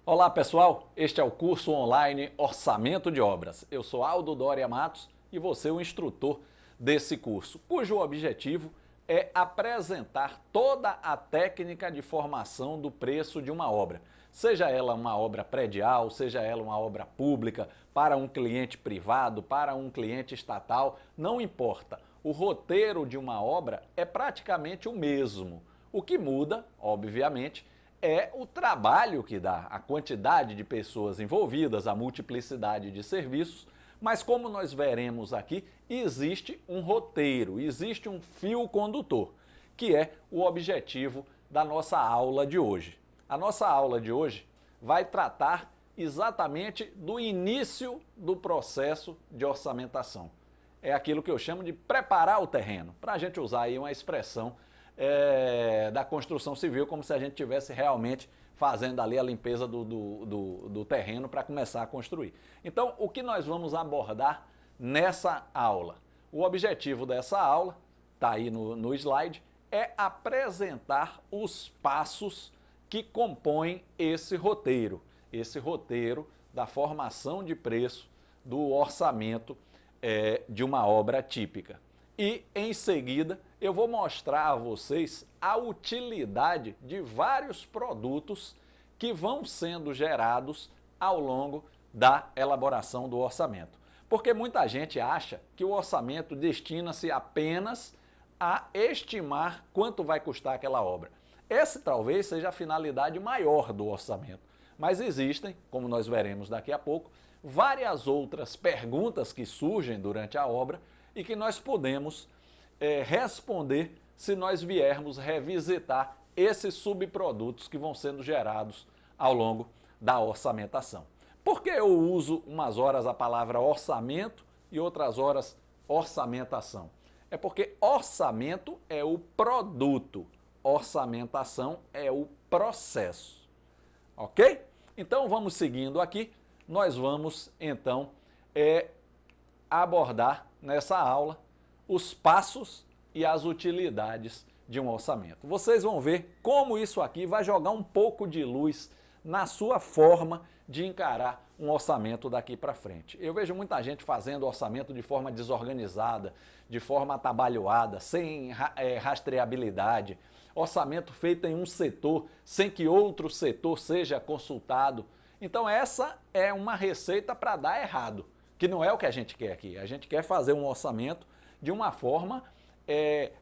Olá pessoal, este é o curso online Orçamento de Obras. Eu sou Aldo Doria Matos e vou ser o instrutor desse curso, cujo objetivo é apresentar toda a técnica de formação do preço de uma obra. Seja ela uma obra predial, seja ela uma obra pública, para um cliente privado, para um cliente estatal, não importa. O roteiro de uma obra é praticamente o mesmo. O que muda, obviamente, é o trabalho que dá, a quantidade de pessoas envolvidas, a multiplicidade de serviços, mas como nós veremos aqui, existe um roteiro, existe um fio condutor, que é o objetivo da nossa aula de hoje. A nossa aula de hoje vai tratar exatamente do início do processo de orçamentação. É aquilo que eu chamo de preparar o terreno, para a gente usar aí uma expressão da construção civil, como se a gente estivesse realmente fazendo ali a limpeza do terreno para começar a construir. Então, o que nós vamos abordar nessa aula? O objetivo dessa aula, está aí no slide, é apresentar os passos que compõem esse roteiro da formação de preço do orçamento de uma obra típica. E, em seguida, eu vou mostrar a vocês a utilidade de vários produtos que vão sendo gerados ao longo da elaboração do orçamento. Porque muita gente acha que o orçamento destina-se apenas a estimar quanto vai custar aquela obra. Essa talvez seja a finalidade maior do orçamento. Mas existem, como nós veremos daqui a pouco, várias outras perguntas que surgem durante a obra e que nós podemos responder se nós viermos revisitar esses subprodutos que vão sendo gerados ao longo da orçamentação. Por que eu uso umas horas a palavra orçamento e outras horas orçamentação? É porque orçamento é o produto, orçamentação é o processo. Ok? Então vamos seguindo aqui, nós vamos então abordar nessa aula os passos e as utilidades de um orçamento. Vocês vão ver como isso aqui vai jogar um pouco de luz na sua forma de encarar um orçamento daqui para frente. Eu vejo muita gente fazendo orçamento de forma desorganizada, de forma atabalhoada, sem rastreabilidade, orçamento feito em um setor sem que outro setor seja consultado. Então essa é uma receita para dar errado, que não é o que a gente quer aqui. A gente quer fazer um orçamento de uma forma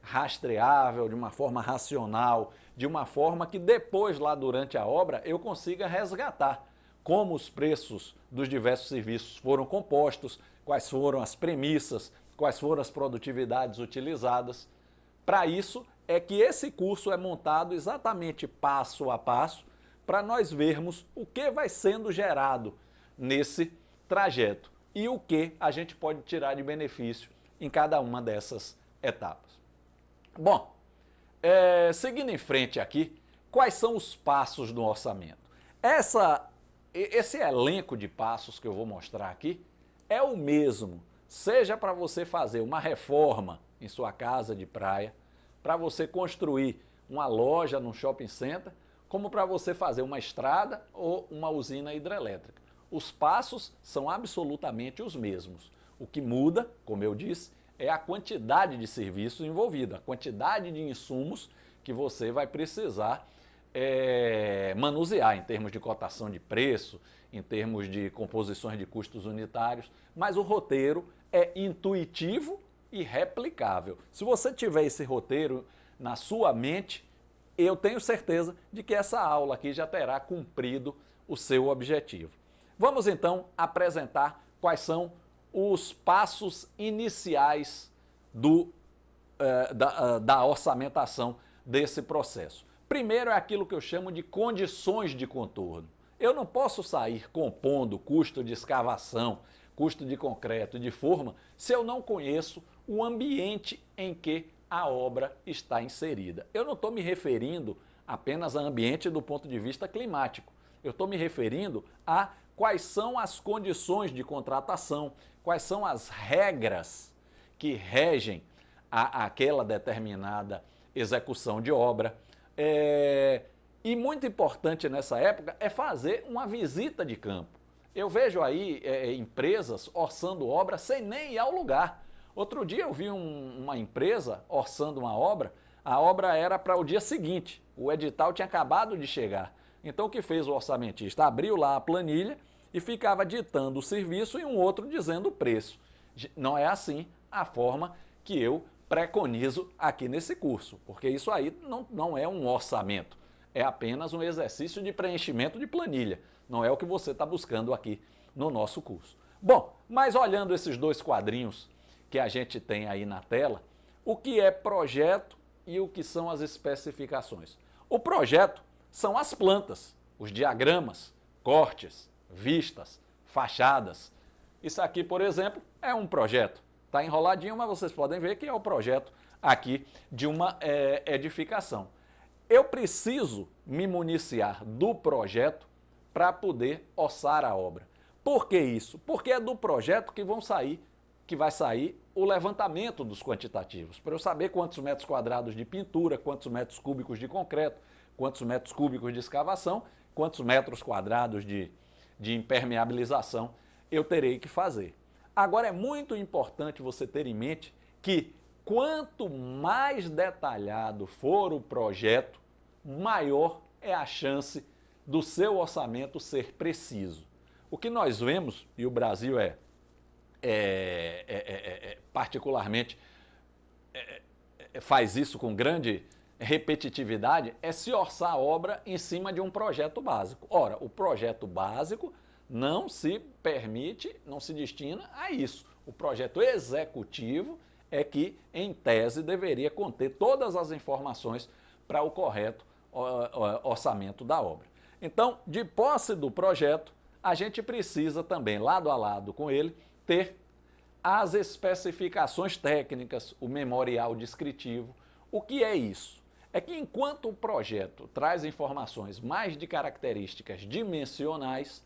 rastreável, de uma forma racional, de uma forma que depois, lá durante a obra, eu consiga resgatar como os preços dos diversos serviços foram compostos, quais foram as premissas, quais foram as produtividades utilizadas. Para isso é que esse curso é montado exatamente passo a passo, para nós vermos o que vai sendo gerado nesse trajeto e o que a gente pode tirar de benefício em cada uma dessas etapas. Bom, seguindo em frente aqui, quais são os passos do orçamento? Esse elenco de passos que eu vou mostrar aqui é o mesmo, seja para você fazer uma reforma em sua casa de praia, para você construir uma loja num shopping center, como para você fazer uma estrada ou uma usina hidrelétrica. Os passos são absolutamente os mesmos. O que muda, como eu disse, é a quantidade de serviços envolvida, a quantidade de insumos que você vai precisar manusear em termos de cotação de preço, em termos de composições de custos unitários, mas o roteiro é intuitivo e replicável. Se você tiver esse roteiro na sua mente, eu tenho certeza de que essa aula aqui já terá cumprido o seu objetivo. Vamos então apresentar quais são os passos iniciais da orçamentação desse processo. Primeiro é aquilo que eu chamo de condições de contorno. Eu não posso sair compondo custo de escavação, custo de concreto, de forma, se eu não conheço o ambiente em que a obra está inserida. Eu não estou me referindo apenas a ambiente do ponto de vista climático. Eu estou me referindo a quais são as condições de contratação, quais são as regras que regem aquela determinada execução de obra, E muito importante nessa época é fazer uma visita de campo. Eu vejo aí empresas orçando obra sem nem ir ao lugar. Outro dia eu vi uma empresa orçando uma obra, a obra era para o dia seguinte, o edital tinha acabado de chegar. Então o que fez o orçamentista? Abriu lá a planilha e ficava ditando o serviço e um outro dizendo o preço. Não é assim a forma que eu preconizo aqui nesse curso, porque isso aí não é um orçamento, é apenas um exercício de preenchimento de planilha, não é o que você está buscando aqui no nosso curso. Bom, mas olhando esses dois quadrinhos que a gente tem aí na tela, o que é projeto e o que são as especificações? O projeto são as plantas, os diagramas, cortes, vistas, fachadas. Isso aqui, por exemplo, é um projeto. Está enroladinho, mas vocês podem ver que é o projeto aqui de uma edificação. Eu preciso me municiar do projeto para poder orçar a obra. Por que isso? Porque é do projeto que vai sair o levantamento dos quantitativos, para eu saber quantos metros quadrados de pintura, quantos metros cúbicos de concreto, quantos metros cúbicos de escavação, quantos metros quadrados de impermeabilização eu terei que fazer. Agora é muito importante você ter em mente que quanto mais detalhado for o projeto, maior é a chance do seu orçamento ser preciso. O que nós vemos, e o Brasil particularmente faz isso com grande repetitividade, é se orçar a obra em cima de um projeto básico. Ora, o projeto básico não se permite, não se destina a isso. O projeto executivo é que, em tese, deveria conter todas as informações para o correto orçamento da obra. Então, de posse do projeto, a gente precisa também, lado a lado com ele, ter as especificações técnicas, o memorial descritivo. O que é isso? É que enquanto o projeto traz informações mais de características dimensionais,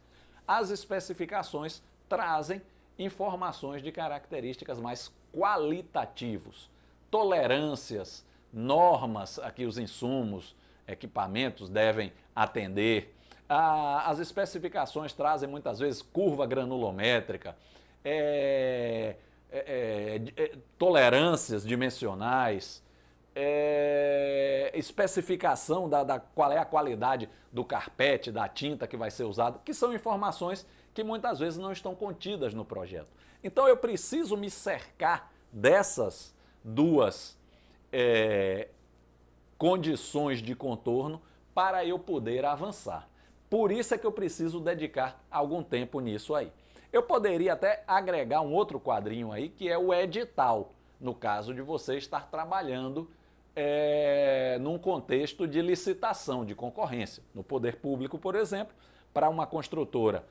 as especificações trazem informações de características mais qualitativas, tolerâncias, normas a que os insumos, equipamentos devem atender. As especificações trazem muitas vezes curva granulométrica, tolerâncias dimensionais, especificação da qual é a qualidade do carpete, da tinta que vai ser usado, que são informações que muitas vezes não estão contidas no projeto. Então eu preciso me cercar dessas duas condições de contorno para eu poder avançar. Por isso é que eu preciso dedicar algum tempo nisso aí. Eu poderia até agregar um outro quadrinho aí, que é o edital, no caso de você estar trabalhando num contexto de licitação, de concorrência. No poder público, por exemplo, para uma construtora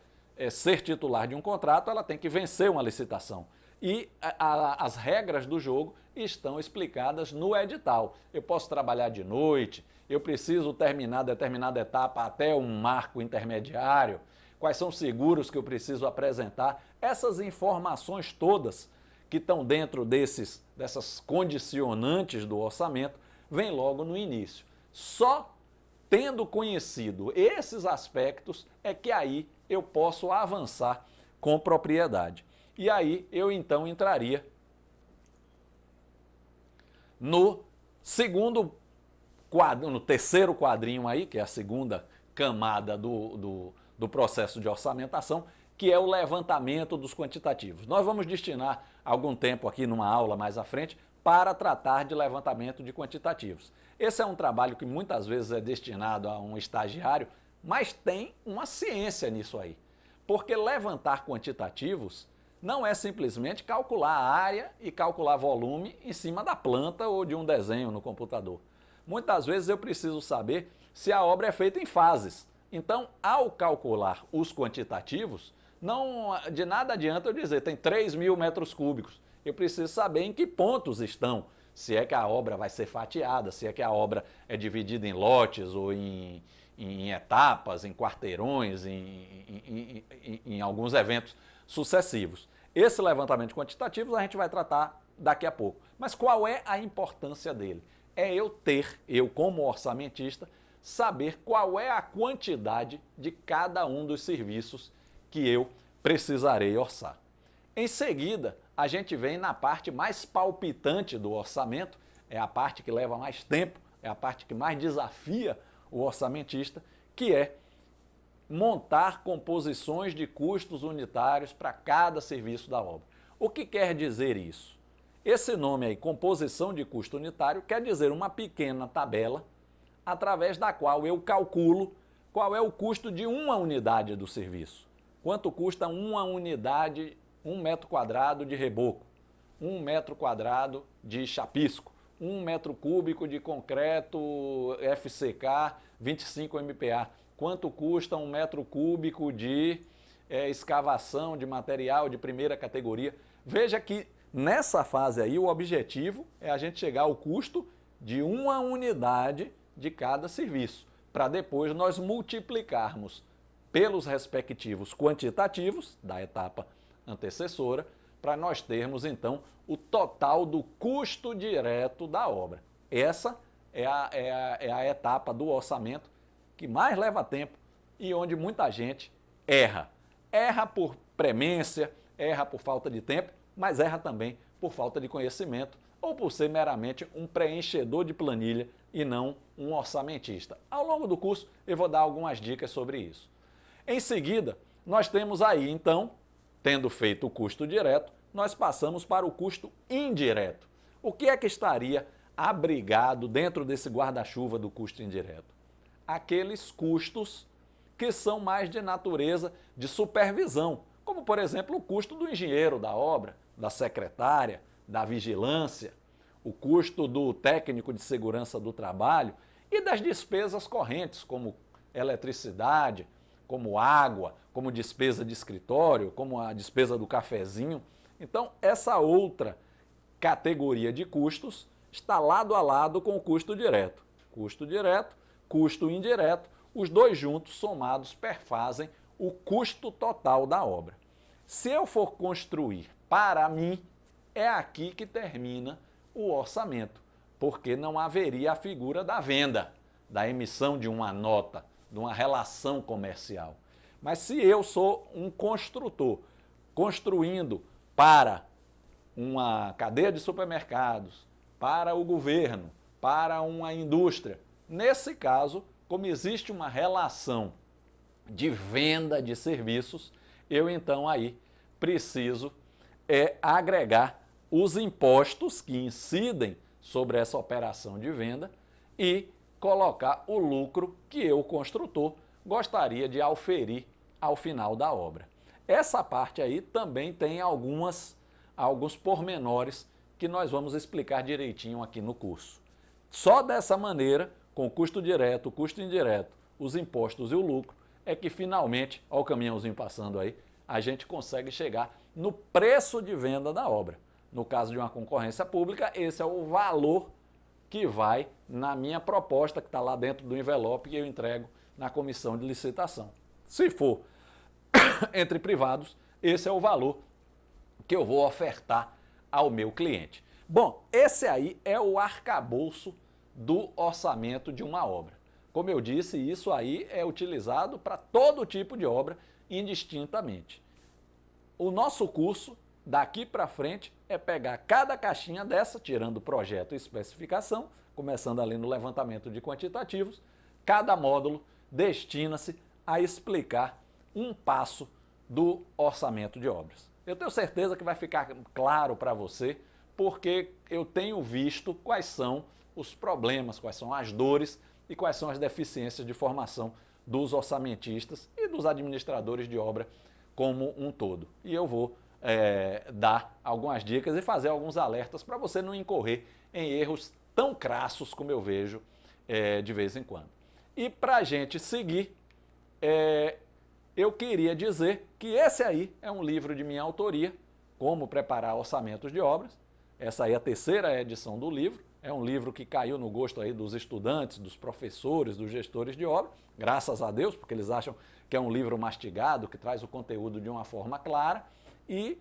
ser titular de um contrato, ela tem que vencer uma licitação. E as regras do jogo estão explicadas no edital. Eu posso trabalhar de noite, eu preciso terminar determinada etapa até um marco intermediário, quais são os seguros que eu preciso apresentar. Essas informações todas que estão dentro dessas condicionantes do orçamento, vem logo no início. Só tendo conhecido esses aspectos é que aí eu posso avançar com propriedade. E aí eu então entraria no segundo quadro, no terceiro quadrinho aí, que é a segunda camada do processo de orçamentação, que é o levantamento dos quantitativos. Nós vamos destinar algum tempo aqui numa aula mais à frente para tratar de levantamento de quantitativos. Esse é um trabalho que muitas vezes é destinado a um estagiário, mas tem uma ciência nisso aí. Porque levantar quantitativos não é simplesmente calcular a área e calcular volume em cima da planta ou de um desenho no computador. Muitas vezes eu preciso saber se a obra é feita em fases. Então, ao calcular os quantitativos, de nada adianta eu dizer tem 3.000 metros cúbicos. Eu preciso saber em que pontos estão, se é que a obra vai ser fatiada, se é que a obra é dividida em lotes ou em etapas, em quarteirões, em alguns eventos sucessivos. Esse levantamento de quantitativos a gente vai tratar daqui a pouco. Mas qual é a importância dele? É eu como orçamentista, saber qual é a quantidade de cada um dos serviços que eu precisarei orçar. Em seguida, a gente vem na parte mais palpitante do orçamento, é a parte que leva mais tempo, é a parte que mais desafia o orçamentista, que é montar composições de custos unitários para cada serviço da obra. O que quer dizer isso? Esse nome aí, composição de custo unitário, quer dizer uma pequena tabela através da qual eu calculo qual é o custo de uma unidade do serviço. Quanto custa uma unidade, 1 metro quadrado de reboco, 1 metro quadrado de chapisco, 1 metro cúbico de concreto FCK 25 MPa. Quanto custa 1 metro cúbico de escavação de material de primeira categoria. Veja que nessa fase aí o objetivo é a gente chegar ao custo de uma unidade de cada serviço, para depois nós multiplicarmos pelos respectivos quantitativos da etapa antecessora, para nós termos então o total do custo direto da obra. Essa é a etapa do orçamento que mais leva tempo e onde muita gente erra. Erra por premência, erra por falta de tempo, mas erra também por falta de conhecimento ou por ser meramente um preenchedor de planilha e não um orçamentista. Ao longo do curso eu vou dar algumas dicas sobre isso. Em seguida, nós temos aí então, tendo feito o custo direto, nós passamos para o custo indireto. O que é que estaria abrigado dentro desse guarda-chuva do custo indireto? Aqueles custos que são mais de natureza de supervisão, como por exemplo o custo do engenheiro da obra, da secretária, da vigilância, o custo do técnico de segurança do trabalho e das despesas correntes, como eletricidade, como água, como despesa de escritório, como a despesa do cafezinho. Então, essa outra categoria de custos está lado a lado com o custo direto. Custo direto, custo indireto, os dois juntos somados perfazem o custo total da obra. Se eu for construir para mim, é aqui que termina o orçamento, porque não haveria a figura da venda, da emissão de uma nota, de uma relação comercial. Mas se eu sou um construtor, construindo para uma cadeia de supermercados, para o governo, para uma indústria, nesse caso, como existe uma relação de venda de serviços, eu então aí preciso agregar os impostos que incidem sobre essa operação de venda e colocar o lucro que eu, construtor, gostaria de auferir ao final da obra. Essa parte aí também tem alguns pormenores que nós vamos explicar direitinho aqui no curso. Só dessa maneira, com o custo direto, o custo indireto, os impostos e o lucro, é que finalmente, olha o caminhãozinho passando aí, a gente consegue chegar no preço de venda da obra. No caso de uma concorrência pública, esse é o valor que vai na minha proposta, que está lá dentro do envelope que eu entrego na comissão de licitação. Se for entre privados, esse é o valor que eu vou ofertar ao meu cliente. Bom, esse aí é o arcabouço do orçamento de uma obra. Como eu disse, isso aí é utilizado para todo tipo de obra, indistintamente. O nosso curso, daqui para frente, é pegar cada caixinha dessa, tirando projeto e especificação, começando ali no levantamento de quantitativos, cada módulo destina-se a explicar um passo do orçamento de obras. Eu tenho certeza que vai ficar claro para você, porque eu tenho visto quais são os problemas, quais são as dores e quais são as deficiências de formação dos orçamentistas e dos administradores de obra como um todo. E eu vou dar algumas dicas e fazer alguns alertas para você não incorrer em erros tão crassos como eu vejo de vez em quando. E para a gente seguir, eu queria dizer que esse aí é um livro de minha autoria, Como Preparar Orçamentos de Obras. Essa aí é a terceira edição do livro. É um livro que caiu no gosto aí dos estudantes, dos professores, dos gestores de obra, graças a Deus, porque eles acham que é um livro mastigado, que traz o conteúdo de uma forma clara. E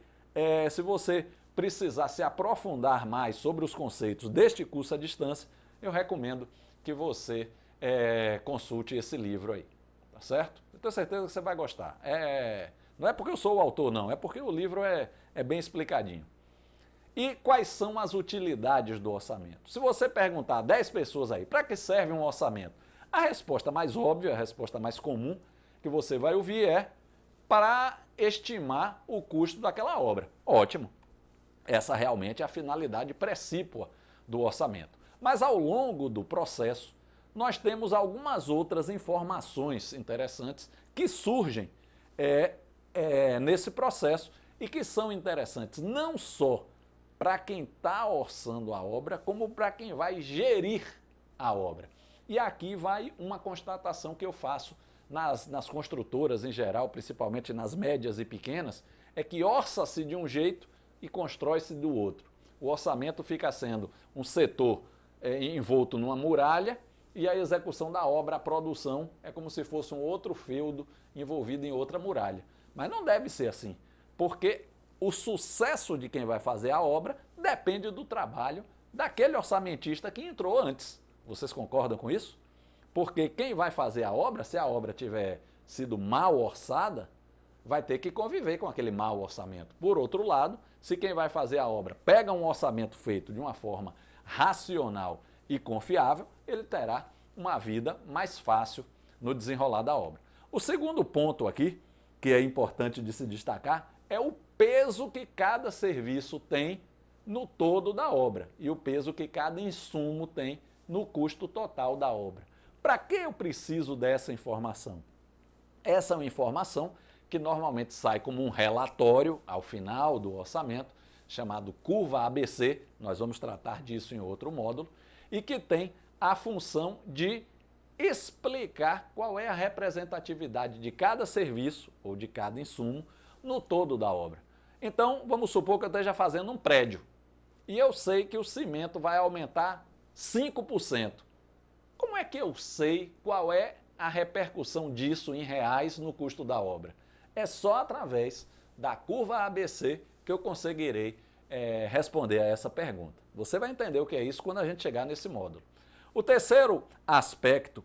se você precisar se aprofundar mais sobre os conceitos deste curso à distância, eu recomendo que você consulte esse livro aí, tá certo? Eu tenho certeza que você vai gostar. Não é porque eu sou o autor, não, é porque o livro é bem explicadinho. E quais são as utilidades do orçamento? Se você perguntar a 10 pessoas aí, para que serve um orçamento? A resposta mais óbvia, a resposta mais comum que você vai ouvir é para estimar o custo daquela obra. Ótimo. Essa realmente é a finalidade precípua do orçamento. Mas ao longo do processo, nós temos algumas outras informações interessantes que surgem nesse processo e que são interessantes não só para quem está orçando a obra, como para quem vai gerir a obra. E aqui vai uma constatação que eu faço nas construtoras em geral, principalmente nas médias e pequenas, é que orça-se de um jeito e constrói-se do outro. O orçamento fica sendo um setor envolto numa muralha e a execução da obra, a produção, é como se fosse um outro feudo envolvido em outra muralha. Mas não deve ser assim, porque o sucesso de quem vai fazer a obra depende do trabalho daquele orçamentista que entrou antes. Vocês concordam com isso? Porque quem vai fazer a obra, se a obra tiver sido mal orçada, vai ter que conviver com aquele mau orçamento. Por outro lado, se quem vai fazer a obra pega um orçamento feito de uma forma racional e confiável, ele terá uma vida mais fácil no desenrolar da obra. O segundo ponto aqui, que é importante de se destacar, é o peso que cada serviço tem no todo da obra e o peso que cada insumo tem no custo total da obra. Para que eu preciso dessa informação? Essa é uma informação que normalmente sai como um relatório ao final do orçamento, chamado curva ABC, nós vamos tratar disso em outro módulo, e que tem a função de explicar qual é a representatividade de cada serviço ou de cada insumo no todo da obra. Então, vamos supor que eu esteja fazendo um prédio e eu sei que o cimento vai aumentar 5%. Como é que eu sei qual é a repercussão disso em reais no custo da obra? É só através da curva ABC que eu conseguirei responder a essa pergunta. Você vai entender o que é isso quando a gente chegar nesse módulo. O terceiro aspecto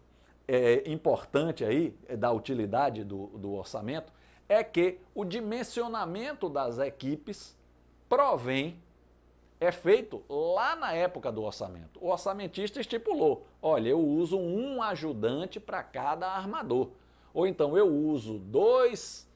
importante aí da utilidade do orçamento é que o dimensionamento das equipes é feito lá na época do orçamento. O orçamentista estipulou, olha, eu uso um ajudante para cada armador. Ou então eu uso 2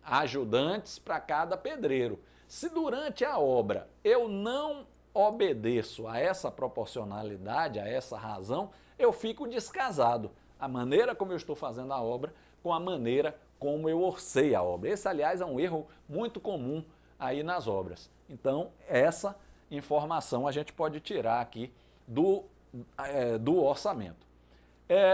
ajudantes para cada pedreiro. Se durante a obra eu não obedeço a essa proporcionalidade, a essa razão, eu fico descasado. A maneira como eu estou fazendo a obra com a maneira como eu orcei a obra. Esse, aliás, é um erro muito comum aí nas obras. Então, essa informação a gente pode tirar aqui do orçamento.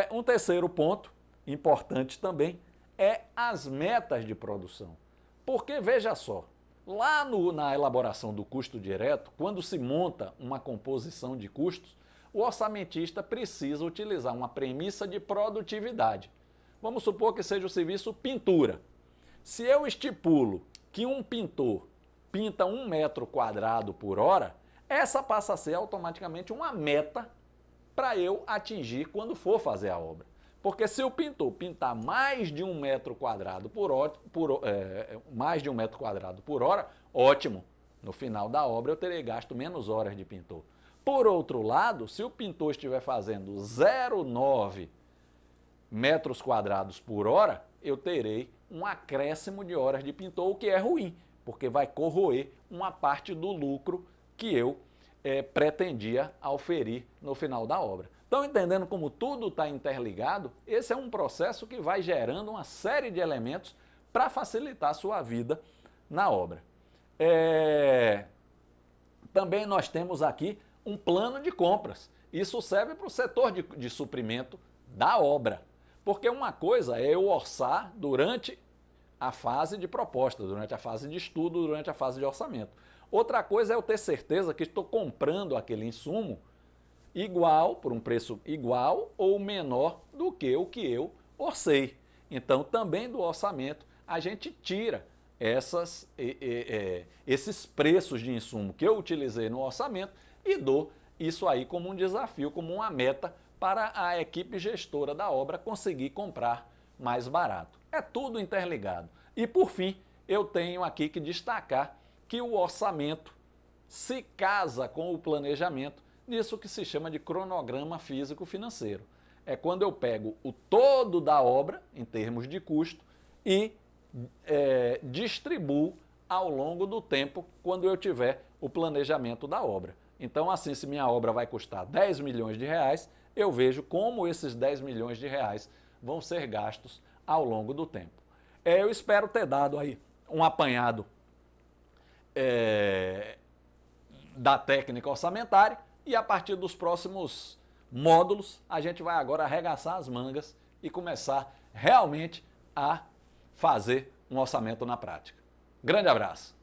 Um terceiro ponto importante também é as metas de produção. Porque, veja só, lá na elaboração do custo direto, quando se monta uma composição de custos, o orçamentista precisa utilizar uma premissa de produtividade. Vamos supor que seja o serviço pintura. Se eu estipulo que um pintor pinta 1 metro quadrado por hora, essa passa a ser automaticamente uma meta para eu atingir quando for fazer a obra. Porque se o pintor pintar mais de 1 metro quadrado por hora, ótimo. No final da obra eu terei gasto menos horas de pintor. Por outro lado, se o pintor estiver fazendo 0,9 metros quadrados por hora, eu terei um acréscimo de horas de pintor, o que é ruim, porque vai corroer uma parte do lucro que eu pretendia auferir no final da obra. Estão entendendo como tudo está interligado? Esse é um processo que vai gerando uma série de elementos para facilitar a sua vida na obra. Também nós temos aqui um plano de compras. Isso serve para o setor de suprimento da obra. Porque uma coisa é eu orçar durante a fase de proposta, durante a fase de estudo, durante a fase de orçamento. Outra coisa é eu ter certeza que estou comprando aquele insumo igual, por um preço igual ou menor do que o que eu orcei. Então, também do orçamento, a gente tira esses preços de insumo que eu utilizei no orçamento e dou isso aí como um desafio, como uma meta para a equipe gestora da obra conseguir comprar mais barato. É tudo interligado. E por fim, eu tenho aqui que destacar que o orçamento se casa com o planejamento nisso que se chama de cronograma físico-financeiro. É quando eu pego o todo da obra, em termos de custo, e distribuo ao longo do tempo, quando eu tiver o planejamento da obra. Então, assim, se minha obra vai custar 10 milhões de reais, eu vejo como esses 10 milhões de reais vão ser gastos ao longo do tempo. Eu espero ter dado aí um apanhado da técnica orçamentária e a partir dos próximos módulos a gente vai agora arregaçar as mangas e começar realmente a fazer um orçamento na prática. Grande abraço!